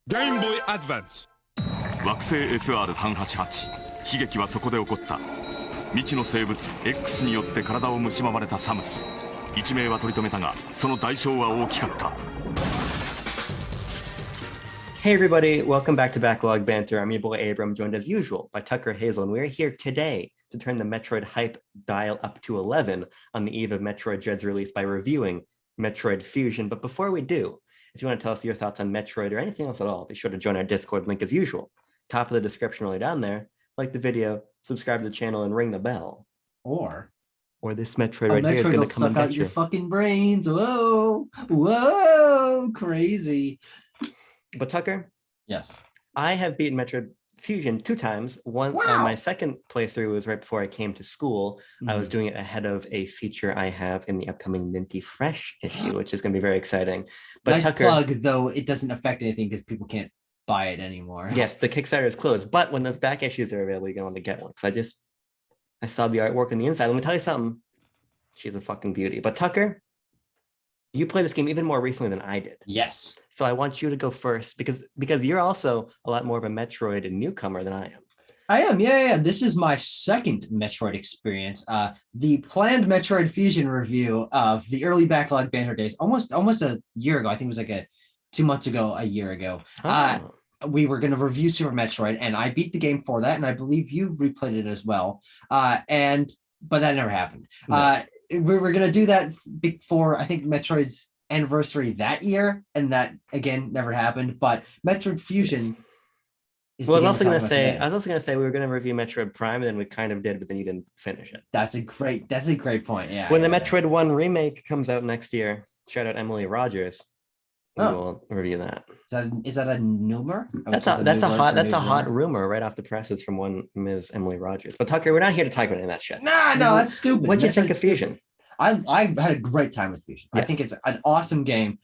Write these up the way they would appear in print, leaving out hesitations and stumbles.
ゲームボーイアドバンス。惑星 SR388 悲劇はそこで起こった。未知の生物 X によって体を蝕まれたサムス。一命は取り留めたがその代償は大きかった。 Hey everybody, welcome back to Backlog Banter. I'm your boy Abram, joined as usual by Tucker Hazel, and we're here today to turn the Metroid hype dial up to 11 on the eve of Metroid Dread's release by reviewing Metroid Fusion. But before we do, if you want to tell us your thoughts on Metroid or anything else at all, be sure to join our Discord link as usual. Top of the description right down there. Like the video, subscribe to the channel, and ring the bell. Or this Metroid right here is Metroid going will to come suck and out get your you. fucking brains. Whoa, crazy. But Tucker, Yes. I have beaten Metroid Fusion 2 times. One, my second playthrough was right before I came to school. I was doing it ahead of a feature I have in the upcoming Minty Fresh issue, which is going to be very exciting. But nice Tucker, plug, though it doesn't affect anything because people can't buy it anymore. yes, the Kickstarter is closed, but when those back issues are available, you're going to want to get one. So I saw the artwork on the inside. Let me tell you something. She's a fucking beauty. But Tucker, you played this game even more recently than I did. Yes. So I want you to go first because you're also a lot more of a Metroid newcomer than I am. I am, yeah. This is my second Metroid experience. The planned Metroid Fusion review of the early Backlog Banter days, almost a year ago. I think it was like 2 months ago, a year ago. Oh. We were going to review Super Metroid, and I beat the game for that, and I believe you replayed it as well. But that never happened. No. We were going to do that for, I think, Metroid's anniversary that year, and that again never happened. But Metroid Fusion. Well, I was also going to say we were going to review Metroid Prime, and then we kind of did, but then you didn't finish it. That's a great point. Yeah. When the Metroid 1 remake comes out next year, shout out Emily Rogers. We will review that. Is that a rumor? That's a hot rumor right off the presses from one Ms. Emily Rogers. But Tucker, we're not here to talk about any of that shit. No, that's stupid. What do you think of Fusion? I had a great time with Fusion. Yes. I think it's an awesome game.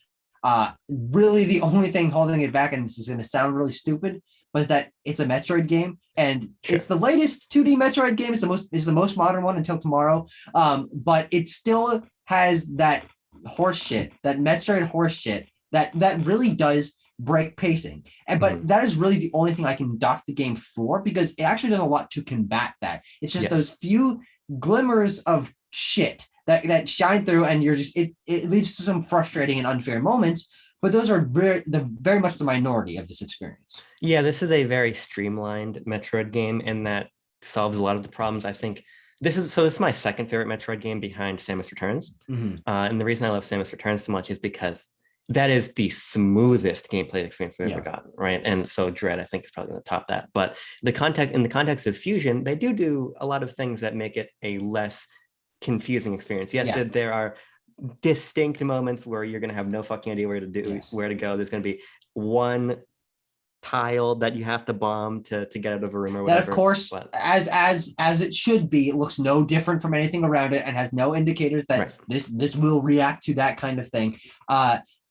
Really, the only thing holding it back, and this is going to sound really stupid, was that it's a Metroid game, and it's the latest 2D Metroid game. It's the most modern one until tomorrow. But it still has that horse shit, that Metroid horse shit that really does break pacing. But that is really the only thing I can dock the game for, because it actually does a lot to combat that. It's just those few glimmers of shit that shine through, and it leads to some frustrating and unfair moments. But those are very much the minority of this experience. Yeah, this is a very streamlined Metroid game, and that solves a lot of the problems. I think this is my second favorite Metroid game behind Samus Returns. And the reason I love Samus Returns so much is because that is the smoothest gameplay experience we've ever gotten, right? And so Dread, I think, is probably going to top that. But in the context of Fusion, they do a lot of things that make it a less confusing experience. Yes, there are distinct moments where you're going to have no fucking idea where to go. There's going to be one tile that you have to bomb to get out of a room or whatever. That, of course, as it should be, it looks no different from anything around it and has no indicators that this will react to that kind of thing.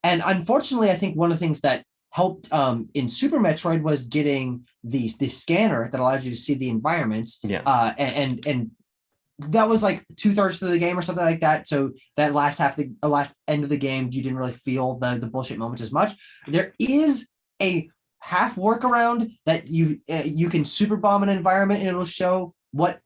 And unfortunately, I think one of the things that helped in Super Metroid was getting the scanner that allows you to see the environments. And that was like 2/3 through the game or something like that. So that last end of the game, you didn't really feel the bullshit moments as much. There is a half workaround that you can super bomb an environment and it'll show what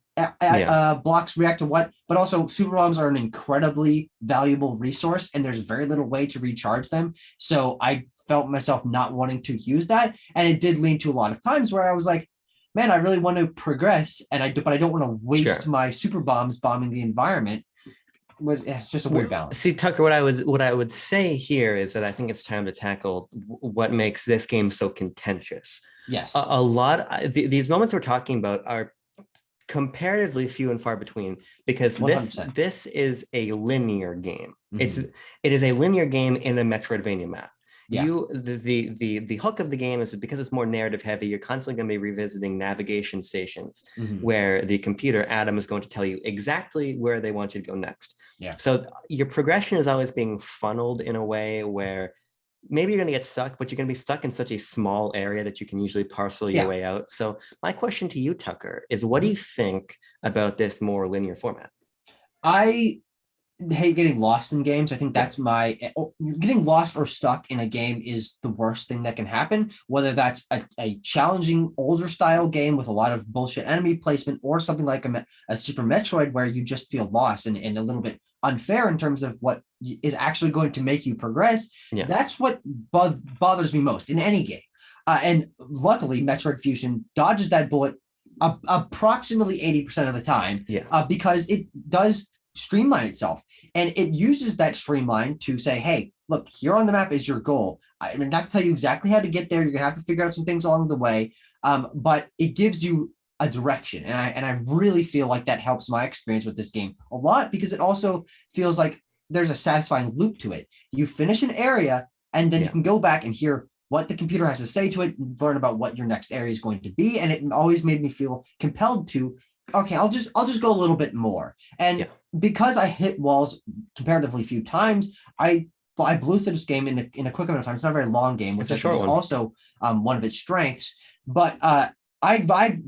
blocks react to what, but also super bombs are an incredibly valuable resource and there's very little way to recharge them. So I felt myself not wanting to use that. And it did lead to a lot of times where I was like, man, I really want to progress, but I don't want to waste my super bombs bombing the environment. It's just a weird balance. See, Tucker, what I would say here is that I think it's time to tackle what makes this game so contentious. Yes, a lot. These moments we're talking about are comparatively few and far between, because 100%. this is a linear game. It is a linear game in a Metroidvania map. The hook of the game is because it's more narrative heavy. You're constantly going to be revisiting navigation stations where the computer Adam is going to tell you exactly where they want you to go next. So your progression is always being funneled in a way where maybe you're going to get stuck, but you're going to be stuck in such a small area that you can usually parcel your way out. So my question to you, Tucker, is what do you think about this more linear format? I hate getting lost in games. I think that's getting lost or stuck in a game is the worst thing that can happen, whether that's a challenging older style game with a lot of bullshit enemy placement or something like a Super Metroid where you just feel lost and a little bit unfair in terms of what is actually going to make you progress. Yeah. That's what bothers me most in any game. And luckily, Metroid Fusion dodges that bullet approximately 80% of the time because it does streamline itself, and it uses that streamline to say, hey, look, here on the map is your goal. I'm not going to tell you exactly how to get there. You're going to have to figure out some things along the way, but it gives you a direction, and I really feel like that helps my experience with this game a lot, because it also feels like there's a satisfying loop to it. You finish an area, and then you can go back and hear what the computer has to say to it, learn about what your next area is going to be, and it always made me feel compelled to, okay, I'll just go a little bit more. And because I hit walls comparatively few times, I blew through this game in a quick amount of time. It's not a very long game, which I think is also one of its strengths. But I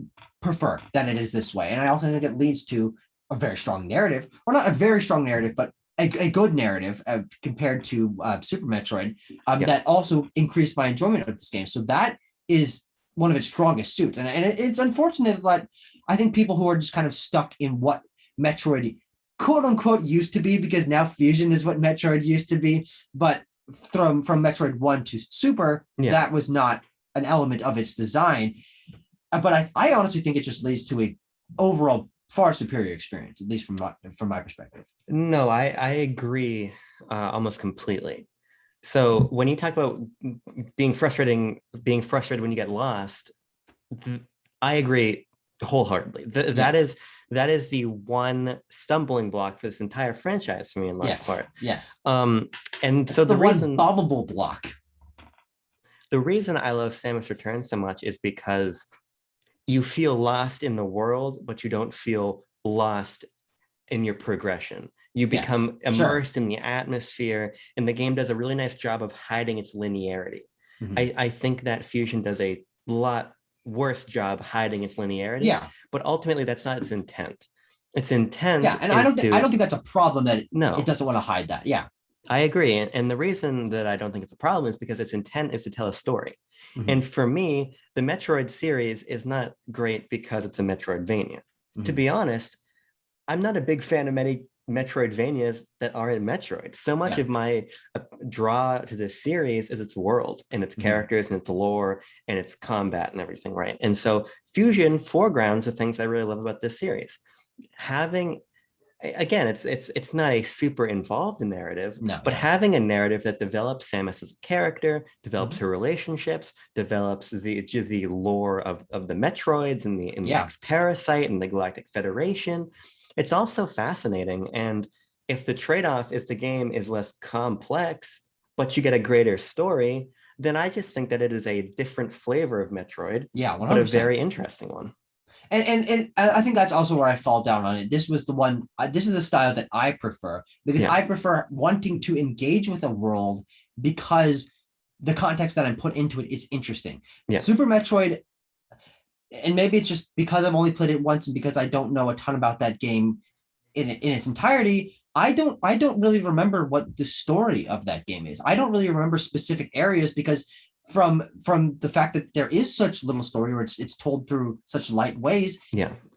prefer that it is this way, and I also think it leads to a very strong narrative, or not a very strong narrative, but a good narrative compared to Super Metroid that also increased my enjoyment of this game. So that is one of its strongest suits, and it's unfortunate that I think people who are just kind of stuck in what Metroid quote unquote used to be, because now Fusion is what Metroid used to be, but from Metroid 1 to Super, that was not an element of its design. But I honestly think it just leads to a overall far superior experience, at least from my perspective. No, I agree almost completely. So when you talk about being frustrated when you get lost, I agree wholeheartedly. That is the one stumbling block for this entire franchise for me in large part. Yes. And so the reason bobbable block. The reason I love Samus Returns so much is because you feel lost in the world, but you don't feel lost in your progression. You become immersed in the atmosphere, and the game does a really nice job of hiding its linearity. I think that Fusion does a lot worse job hiding its linearity. But ultimately that's not its intent. Its intent and I don't think that's a problem that it doesn't want to hide that. I agree. And the reason that I don't think it's a problem is because its intent is to tell a story. And for me, the Metroid series is not great because it's a Metroidvania. To be honest, I'm not a big fan of many Metroidvanias that are in Metroid. So much of my draw to this series is its world and its characters and its lore and its combat and everything, right? And so Fusion foregrounds the things I really love about this series. Having, again, it's not a super involved narrative, but having a narrative that develops Samus as a character, develops her relationships, develops the lore of the Metroids and the X-Parasite and the Galactic Federation. It's also fascinating. And if the trade-off is the game is less complex, but you get a greater story, then I just think that it is a different flavor of Metroid, 100%. But a very interesting one. And I think that's also where I fall down on it. This was the one, this is the style that I prefer, because I prefer wanting to engage with a world because the context that I'm put into it is interesting. Super Metroid, and maybe it's just because I've only played it once and because I don't know a ton about that game in its entirety, I don't really remember what the story of that game is. I don't really remember specific areas because from the fact that there is such little story, or it's told through such light ways,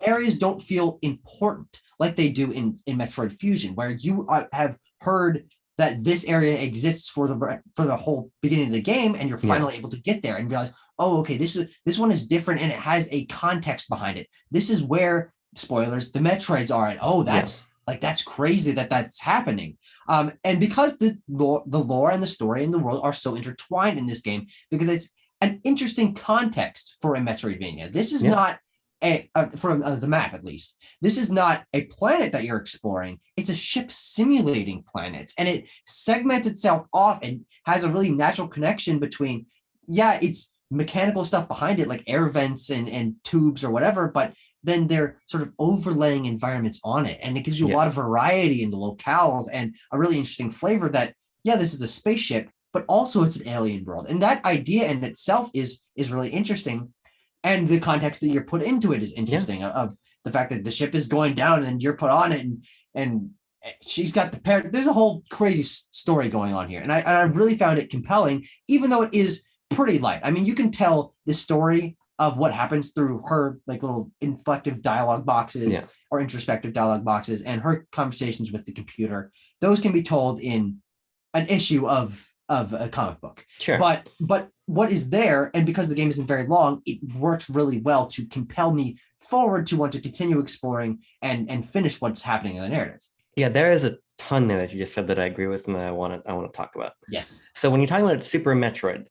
areas don't feel important like they do in Metroid Fusion, where you have heard that this area exists for the whole beginning of the game, and you're finally able to get there and realize, oh, okay, this one is different and it has a context behind it. This is where, spoilers, the Metroids are, and oh, that's that's crazy that's happening. And because the lore and the story and the world are so intertwined in this game, because it's an interesting context for a Metroidvania. This is not from the map, at least. This is not a planet that you're exploring. It's a ship simulating planets, and it segments itself off and has a really natural connection between, it's mechanical stuff behind it, like air vents and tubes or whatever, but then they're sort of overlaying environments on it, and it gives you a lot of variety in the locales and a really interesting flavor that, this is a spaceship, but also it's an alien world. And that idea in itself is really interesting. And the context that you're put into it is interesting, of the fact that the ship is going down and you're put on it, and she's got the parent. There's a whole crazy story going on here, and I really found it compelling, even though it is pretty light. I mean, you can tell the story of what happens through her like little inflective dialogue boxes or introspective dialogue boxes, and her conversations with the computer. Those can be told in an issue of a comic book. Sure. But what is there, and because the game isn't very long, it works really well to compel me forward to want to continue exploring and finish what's happening in the narrative. Yeah, there is a ton there that you just said that I agree with and that I want to talk about. Yes. So when you're talking about Super Metroid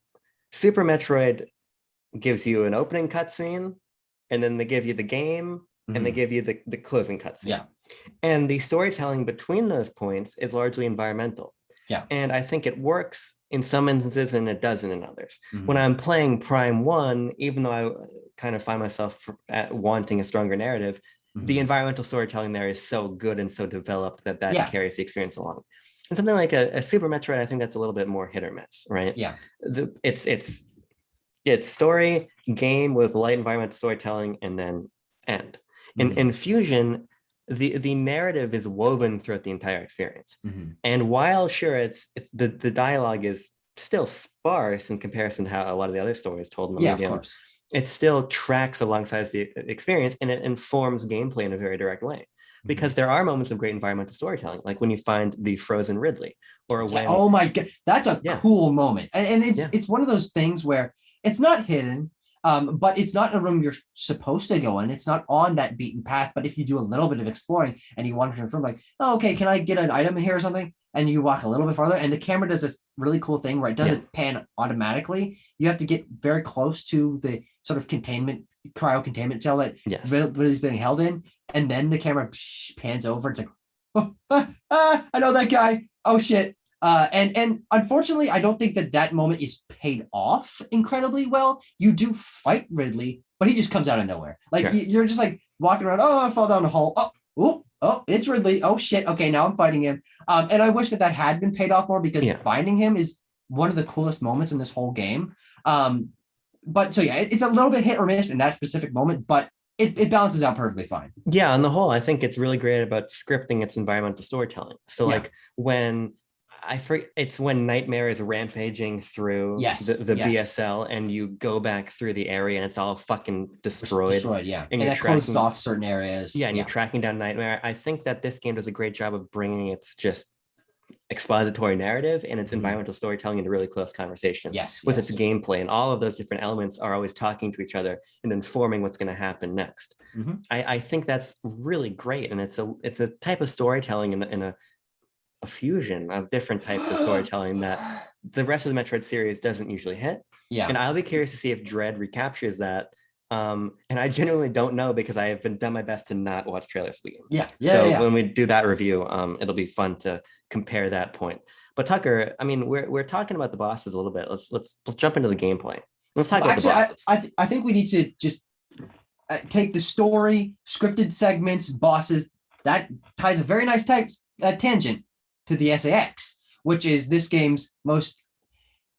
gives you an opening cutscene, and then they give you the game, and they give you the closing cutscene. Yeah. And the storytelling between those points is largely environmental. Yeah. And I think it works in some instances and it doesn't in others. When I'm playing Prime 1, even though I kind of find myself wanting a stronger narrative, the environmental storytelling there is so good and so developed that carries the experience along. And something like a Super Metroid, I think that's a little bit more hit or miss, right? Yeah. It's story, game with light environmental storytelling, and then end. In Fusion, the narrative is woven throughout the entire experience. And while sure, it's the dialogue is still sparse in comparison to how a lot of the other stories told in the medium, of course. It still tracks alongside the experience, and it informs gameplay in a very direct way. Because there are moments of great environmental storytelling, like when you find the frozen Ridley, or when oh my god, that's a cool moment, and it's one of those things where it's not hidden. But it's not a room you're supposed to go in. It's not on that beaten path. But if you do a little bit of exploring and you wander from like, oh, okay, can I get an item in here or something? And you walk a little bit farther, and the camera does this really cool thing where it doesn't pan automatically. You have to get very close to the sort of cryo containment cell that Ridley's being held in, and then the camera pans over. It's like, I know that guy. Oh shit. And unfortunately, I don't think that moment is paid off incredibly well. You do fight Ridley, but he just comes out of nowhere. Like you're just like walking around. Oh, I fall down a hole. Oh, it's Ridley. Oh shit. Okay, now I'm fighting him. And I wish that had been paid off more, because finding him is one of the coolest moments in this whole game. But so it's a little bit hit or miss in that specific moment, but it balances out perfectly fine. Yeah, on the whole, I think it's really great about scripting its environmental storytelling. So like when it's when Nightmare is rampaging through the BSL, and you go back through the area and it's all fucking destroyed. And it closes off certain areas. And you're tracking down Nightmare. I think that this game does a great job of bringing its just expository narrative and its environmental storytelling into really close conversation with its gameplay, and all of those different elements are always talking to each other and informing what's going to happen next. I think that's really great, and it's a type of storytelling in a fusion of different types of storytelling that the rest of the Metroid series doesn't usually hit. And I'll be curious to see if Dread recaptures that. And I genuinely don't know, because I have done my best to not watch trailers for the game. So when we do that review, it'll be fun to compare that point. But Tucker, I mean, we're talking about the bosses a little bit. Let's jump into the gameplay. Let's talk about the bosses. I think we need to just take the story, scripted segments, bosses. That ties a very nice tangent to the SAX, which is this game's most.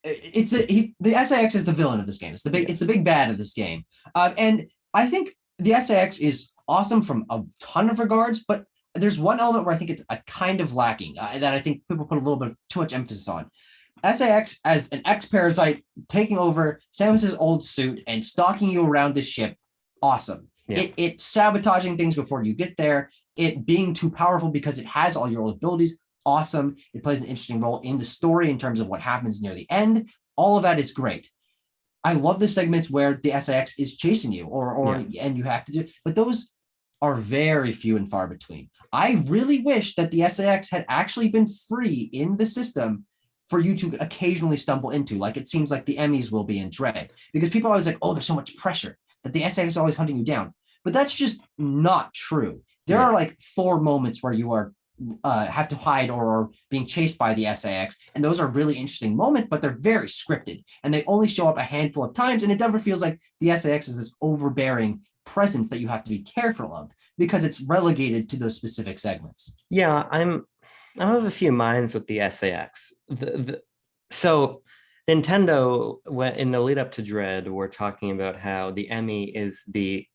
The SAX is the villain of this game. It's the big bad of this game, and I think the SAX is awesome from a ton of regards. But there's one element where I think it's a kind of lacking that I think people put a little bit of too much emphasis on. SAX as an ex-parasite taking over Samus's old suit and stalking you around this ship, awesome. It sabotaging things before you get there. It being too powerful because it has all your old abilities. Awesome. It plays an interesting role in the story in terms of what happens near the end. All of that is great. I love the segments where the SAX is chasing you and you have to do, but those are very few and far between. I really wish that the SAX had actually been free in the system for you to occasionally stumble into, like it seems like the Emmys will be in Dread, because people are always like, oh, there's so much pressure that the SAX is always hunting you down. But that's just not true. There are like 4 moments where you are have to hide or being chased by the SAX, and those are really interesting moments, but they're very scripted, and they only show up a handful of times, and it never feels like the SAX is this overbearing presence that you have to be careful of, because it's relegated to those specific segments. Yeah, I'm of a few minds with the SAX. So Nintendo, in the lead up to Dread, we're talking about how the Emmy is the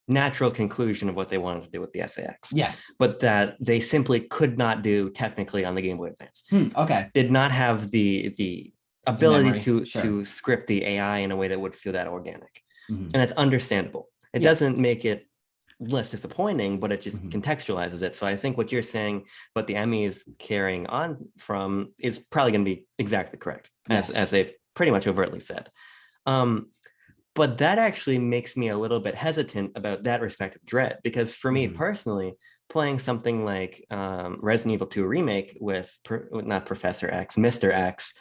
natural conclusion of what they wanted to do with the SAX. Yes. But that they simply could not do technically on the Game Boy Advance. Okay. Did not have the ability to script the AI in a way that would feel that organic. And that's understandable. It doesn't make it less disappointing, but it just contextualizes it. So I think what you're saying, what the Emmy is carrying on from, is probably going to be exactly correct, as they've pretty much overtly said. But that actually makes me a little bit hesitant about that respective dread, because for me personally, playing something like Resident Evil 2 Remake with not Professor X, Mr. X,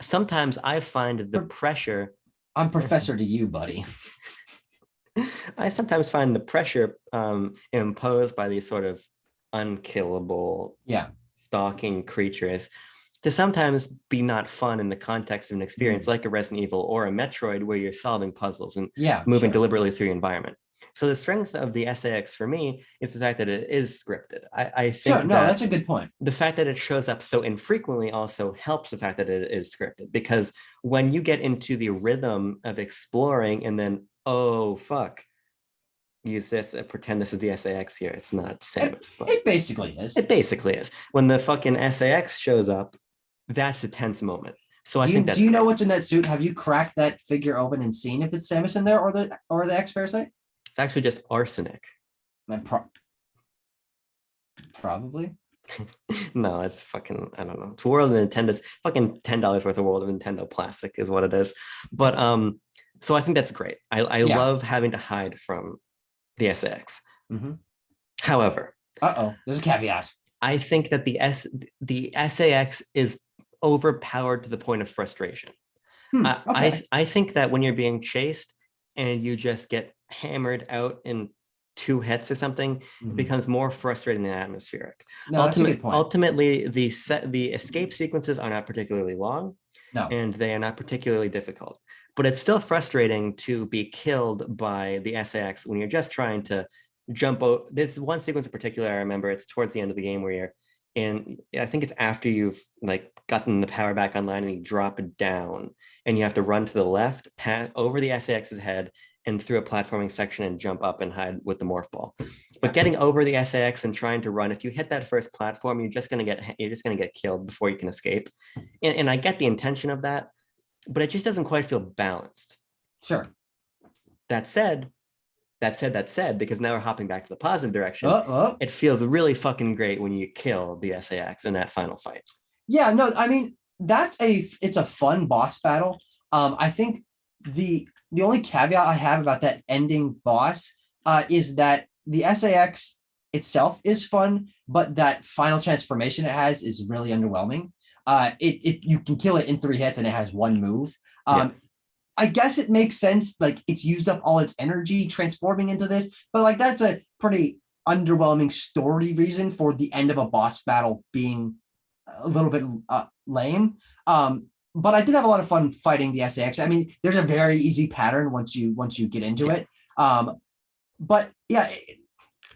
sometimes I find the pressure. I'm professor to you, buddy. I sometimes find the pressure imposed by these sort of unkillable, stalking creatures to sometimes be not fun in the context of an experience like a Resident Evil or a Metroid, where you're solving puzzles and moving deliberately through your environment. So the strength of the SAX for me is the fact that it is scripted. I think that's a good point. The fact that it shows up so infrequently also helps the fact that it is scripted, because when you get into the rhythm of exploring and then, oh, fuck, use this, pretend this is the SAX here. It's not Samus. It basically is. It basically is. When the fucking SAX shows up, that's a tense moment. So I think that's. Do you know what's in that suit? Have you cracked that figure open and seen if it's Samus in there or the X Parasite? It's actually just arsenic. Probably. No, it's fucking, I don't know. It's World of Nintendo's fucking $10 worth of World of Nintendo plastic is what it is. But so I think that's great. I love having to hide from the SAX. However, there's a caveat. I think that the SAX is overpowered to the point of frustration. I think that when you're being chased and you just get hammered out in 2 hits or something, it becomes more frustrating than atmospheric. No, that's a good point. Ultimately, the escape sequences are not particularly long, and they are not particularly difficult. But it's still frustrating to be killed by the SAX when you're just trying to jump out. There's one sequence in particular I remember. It's towards the end of the game where you're in, I think it's after you've like gotten the power back online and you drop it down and you have to run to the left, over the SAX's head and through a platforming section and jump up and hide with the morph ball. But getting over the SAX and trying to run, if you hit that first platform, you're just gonna get killed before you can escape. And I get the intention of that, but it just doesn't quite feel balanced. Sure. That said, because now we're hopping back to the positive direction, it feels really fucking great when you kill the SAX in that final fight. Yeah, no, I mean, it's a fun boss battle. I think the only caveat I have about that ending boss is that the SAX itself is fun, but that final transformation it has is really underwhelming. You can kill it in 3 hits and it has 1 move. I guess it makes sense, like it's used up all its energy transforming into this, but like that's a pretty underwhelming story reason for the end of a boss battle being a little bit lame. But I did have a lot of fun fighting the SAX. I mean, there's a very easy pattern once you get into it. But yeah,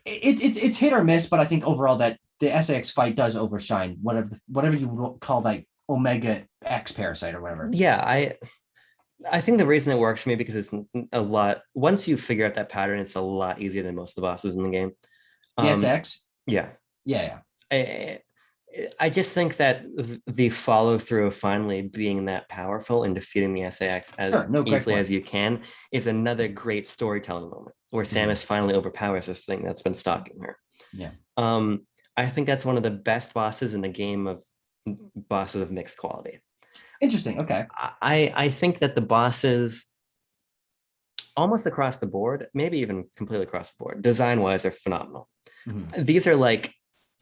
it's hit or miss. But I think overall that the SAX fight does overshine whatever you would call like Omega X Parasite or whatever. Yeah, I think the reason it works for me because it's a lot. Once you figure out that pattern, it's a lot easier than most of the bosses in the game. The SAX. Yeah. I just think that the follow through of finally being that powerful and defeating the SAX as easily as you can is another great storytelling moment where Samus finally overpowers this thing that's been stalking her. Yeah. I think that's one of the best bosses in the game of bosses of mixed quality. Interesting. Okay. I think that the bosses almost across the board, maybe even completely across the board, design-wise are phenomenal. These are like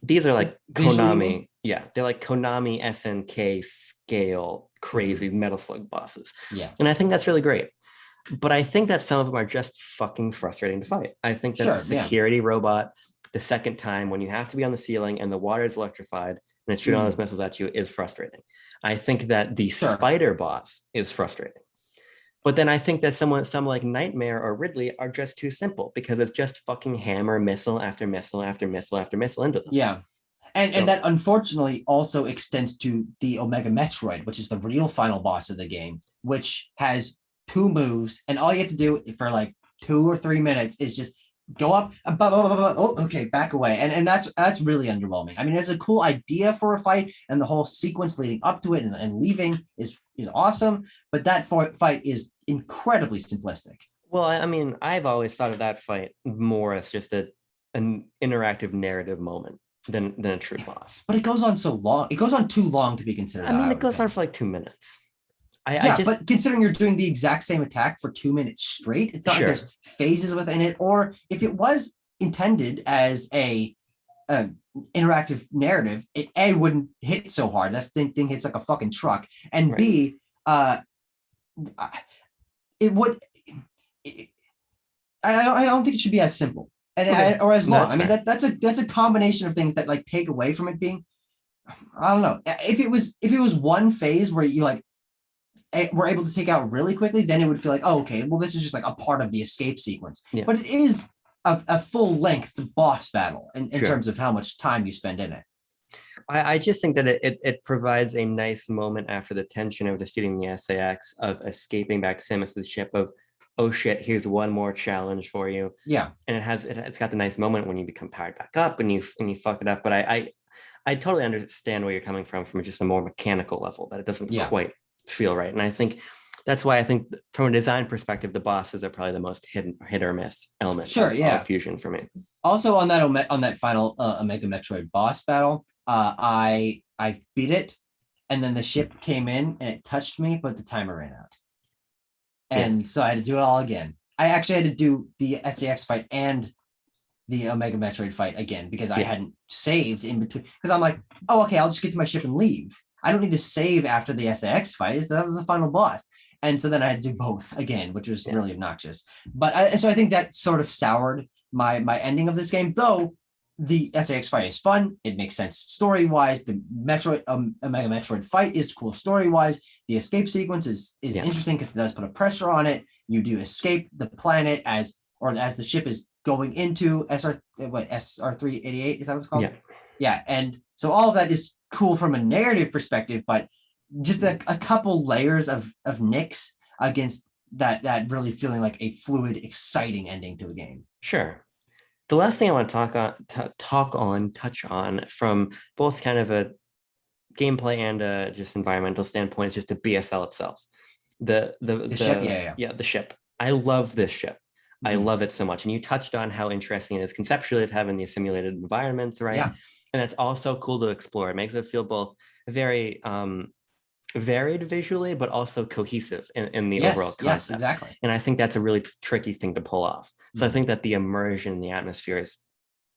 Konami. Yeah, they're like Konami SNK scale crazy Metal Slug bosses. Yeah. And I think that's really great. But I think that some of them are just fucking frustrating to fight. I think that the security robot, the second time when you have to be on the ceiling and the water is electrified and it's shooting all those missiles at you is frustrating. I think that the spider boss is frustrating. But then I think that some like Nightmare or Ridley are just too simple because it's just fucking hammer missile after missile after missile after missile into them. Yeah. And that unfortunately also extends to the Omega Metroid, which is the real final boss of the game, which has 2 moves. And all you have to do for like 2 or 3 minutes is just go up, oh, okay, back away, and that's really underwhelming. I mean, it's a cool idea for a fight, and the whole sequence leading up to it and leaving is awesome, but that fight is incredibly simplistic. Well, I mean, I've always thought of that fight more as just an interactive narrative moment than a true boss. But it goes on so long. It goes on too long to be considered. I mean, it goes on for like 2 minutes. But considering you're doing the exact same attack for 2 minutes straight, it's not like there's phases within it. Or if it was intended as a interactive narrative, it A, wouldn't hit so hard. That thing hits like a fucking truck. And B, it would. I don't think it should be as simple or as long. I mean, that's a combination of things that like take away from it being. I don't know. If it was one phase where you like were able to take out really quickly, then it would feel like, oh, okay, well, this is just like a part of the escape sequence. Yeah. But it is a full length boss battle in terms of how much time you spend in it. I just think that it provides a nice moment after the tension of defeating the SAX, of escaping back to Samus's ship, of, oh shit, here's one more challenge for you. Yeah. And it's got the nice moment when you become powered back up and you fuck it up. But I totally understand where you're coming from just a more mechanical level, that it doesn't quite feel right. And I think that's why I think from a design perspective, the bosses are probably the most hit or miss element of Fusion for me. Also on that final Omega Metroid boss battle, I beat it, and then the ship came in and it touched me, but the timer ran out. And so I had to do it all again. I actually had to do the SAX fight and the Omega Metroid fight again because I hadn't saved in between. Because I'm like, oh, okay, I'll just get to my ship and leave. I don't need to save after the SAX fight. That was the final boss. And so then I had to do both again, which was really obnoxious. But so I think that sort of soured my ending of this game, though the SAX fight is fun. It makes sense story-wise. The Omega Metroid fight is cool story-wise. The escape sequence is interesting because it does put a pressure on it. You do escape the planet as the ship is going into SR388, is that what it's called? Yeah. And so all of that is cool from a narrative perspective, but just a couple layers of nicks against that really feeling like a fluid, exciting ending to the game. Sure. The last thing I want to touch on from both kind of a gameplay and a just environmental standpoint is just the BSL itself. The ship, the ship. I love this ship. I love it so much. And you touched on how interesting it is conceptually of having these simulated environments, right? Yeah. And that's also cool to explore. It makes it feel both very varied visually, but also cohesive in the overall concept. Yes, exactly. And I think that's a really tricky thing to pull off. So I think that the immersion in the atmosphere is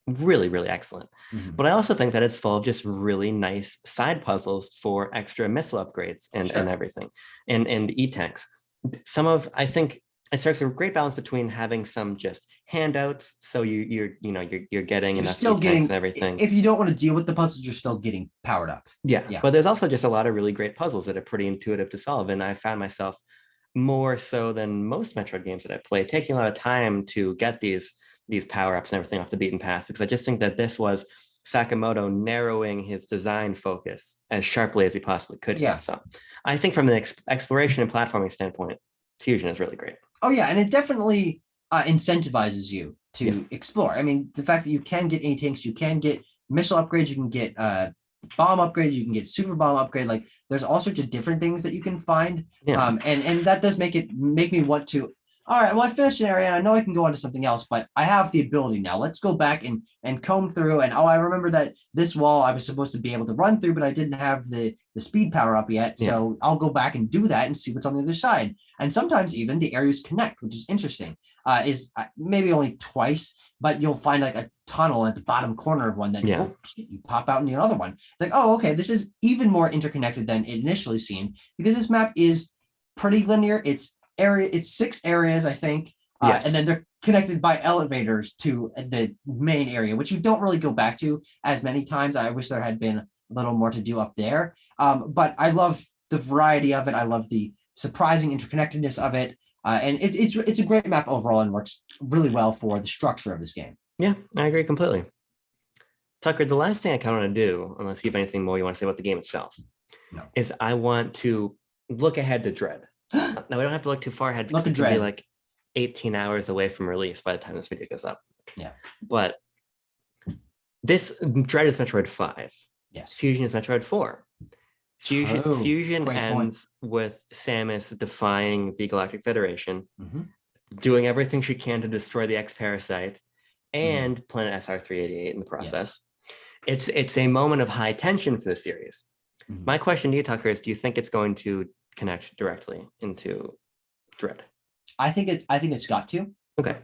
really, really excellent. But I also think that it's full of just really nice side puzzles for extra missile upgrades and everything, and E-tanks. I think it strikes a great balance between having some just handouts, so you're getting enough E-tanks and everything. If you don't want to deal with the puzzles, you're still getting powered up. Yeah. But there's also just a lot of really great puzzles that are pretty intuitive to solve, and I found myself more so than most Metroid games that I played taking a lot of time to get these power-ups and everything off the beaten path, because I just think that this was Sakamoto narrowing his design focus as sharply as he possibly could. So I think from an exploration and platforming standpoint, Fusion is really great. Oh yeah, and it definitely incentivizes you to explore. I mean, the fact that you can get A-tanks, you can get missile upgrades, you can get bomb upgrade, you can get super bomb upgrade. Like there's all sorts of different things that you can find. And that does make me want to, all right, well, I finished an area and I know I can go on to something else, but I have the ability now. Let's go back and comb through. And I remember that this wall I was supposed to be able to run through, but I didn't have the speed power up yet. So I'll go back and do that and see what's on the other side. And sometimes even the areas connect, which is interesting. Is maybe only twice, but you'll find like a tunnel at the bottom corner of one that you pop out in the other one. It's like, oh, okay, this is even more interconnected than it initially seemed, because this map is pretty linear. It's 6 areas, I think, and then they're connected by elevators to the main area, which you don't really go back to as many times. I wish there had been a little more to do up there, but I love the variety of it. I love the surprising interconnectedness of it, and it's a great map overall and works really well for the structure of this game. Yeah, I agree completely. Tucker, the last thing I kind of want to do, unless you have anything more you want to say about the game itself, is I want to look ahead to Dread. Now we don't have to look too far ahead, because it can be like 18 hours away from release by the time this video goes up. Yeah. But this Dread is Metroid 5. Yes. Fusion is Metroid 4. Fusion Great ends point. with Samus defying the Galactic Federation, Mm-hmm. doing everything she can to destroy the X-Parasite and planet SR-388 in the process. Yes. It's a moment of high tension for the series. Mm-hmm. My question to you, Tucker, is do you think it's going to connect directly into Dread? I think it's got to. Okay.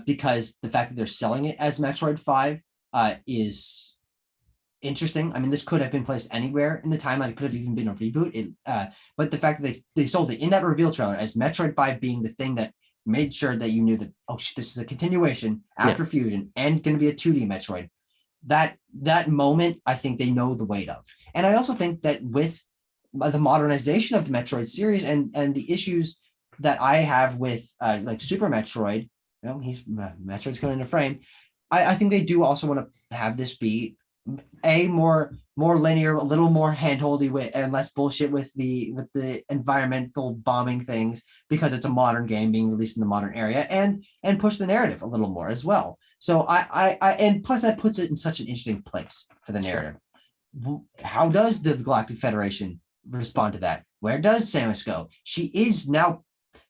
Because the fact that they're selling it as Metroid 5 is interesting. I mean, this could have been placed anywhere in the timeline. It could have even been a reboot. But the fact that they sold it in that reveal trailer as Metroid 5 being the thing that made sure that you knew that, oh, this is a continuation after Fusion and going to be a 2D Metroid. That moment, I think they know the weight of. And I also think that with the modernization of the Metroid series and the issues that I have with like Super Metroid, Metroid's coming into frame. I think they do also want to have this be a more linear, a little more handholdy with and less bullshit with the environmental bombing things, because it's a modern game being released in the modern area, and push the narrative a little more as well. So I and plus that puts it in such an interesting place for the narrative. Sure. How does the Galactic Federation respond to that? Where does Samus go? She is now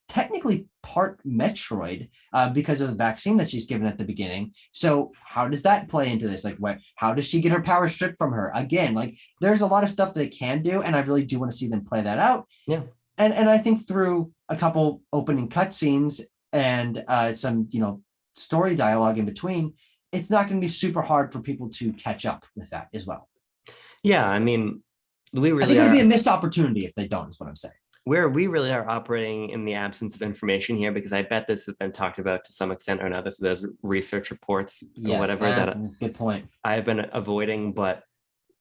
technically part Metroid because of the vaccine that she's given at the beginning. So how does that play into this? Like, how does she get her power stripped from her? Again, like there's a lot of stuff they can do, and I really do want to see them play that out. Yeah. And I think through a couple opening cutscenes and some, story dialogue in between, it's not going to be super hard for people to catch up with that as well. Yeah, I mean, I think it would be a missed opportunity if they don't, is what I'm saying. Where we really are operating in the absence of information here, because I bet this has been talked about to some extent or another through those research reports or whatever that good point. I've been avoiding. But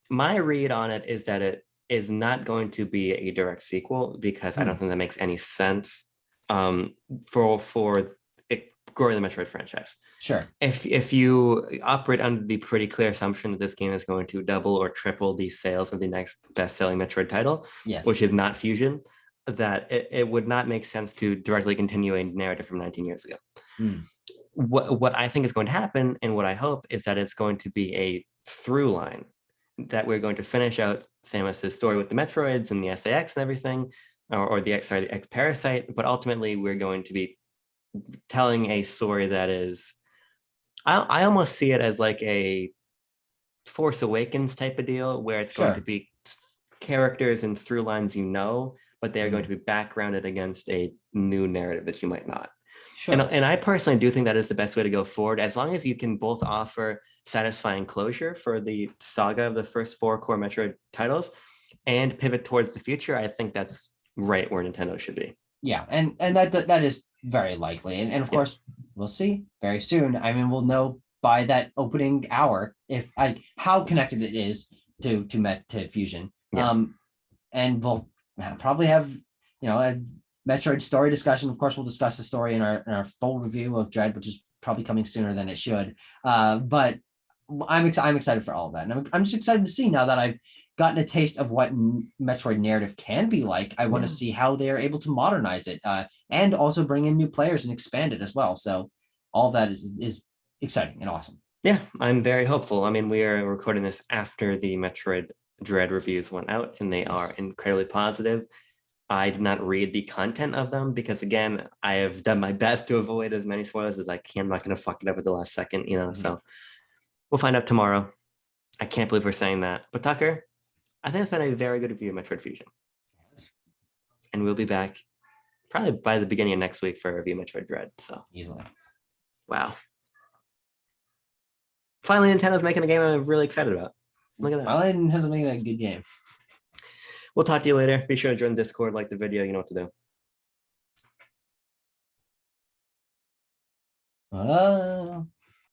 my read on it is that it is not going to be a direct sequel, because I don't think that makes any sense for it growing the Metroid franchise. Sure. If you operate under the pretty clear assumption that this game is going to double or triple the sales of the next best-selling Metroid title, which is not Fusion, that it would not make sense to directly continue a narrative from 19 years ago. What I think is going to happen, and what I hope, is that it's going to be a through line, that we're going to finish out Samus's story with the Metroids and the SAX and everything, or the X-Parasite, but ultimately we're going to be telling a story that is, I almost see it as like a Force Awakens type of deal, where it's going to be characters and through lines, but they're going to be backgrounded against a new narrative that you might not. Sure. And I personally do think that is the best way to go forward, as long as you can both offer satisfying closure for the saga of the first 4 core Metroid titles and pivot towards the future. I think that's right where Nintendo should be. Yeah, and that is very likely. And of course, we'll see very soon. I mean, we'll know by that opening hour if how connected it is to Fusion. Yeah. And we'll probably have a Metroid story discussion. Of course, we'll discuss the story in our full review of Dread, which is probably coming sooner than it should. But I'm excited for all of that, and I'm just excited to see, now that I've gotten a taste of what Metroid narrative can be like. I want to see how they are able to modernize it, and also bring in new players and expand it as well. So all that is exciting and awesome. Yeah, I'm very hopeful. I mean, we are recording this after the Metroid Dread reviews went out, and they are incredibly positive. I did not read the content of them because, again, I have done my best to avoid as many spoilers as I can. I'm not going to fuck it up at the last second, so we'll find out tomorrow. I can't believe we're saying that. But Tucker, I think it's been a very good review of Metroid Fusion. And we'll be back probably by the beginning of next week for a review of Metroid Dread. So easily. Wow. Finally, Nintendo's making a game I'm really excited about. Look at that. Finally, Nintendo's making a good game. We'll talk to you later. Be sure to join Discord, like the video, you know what to do.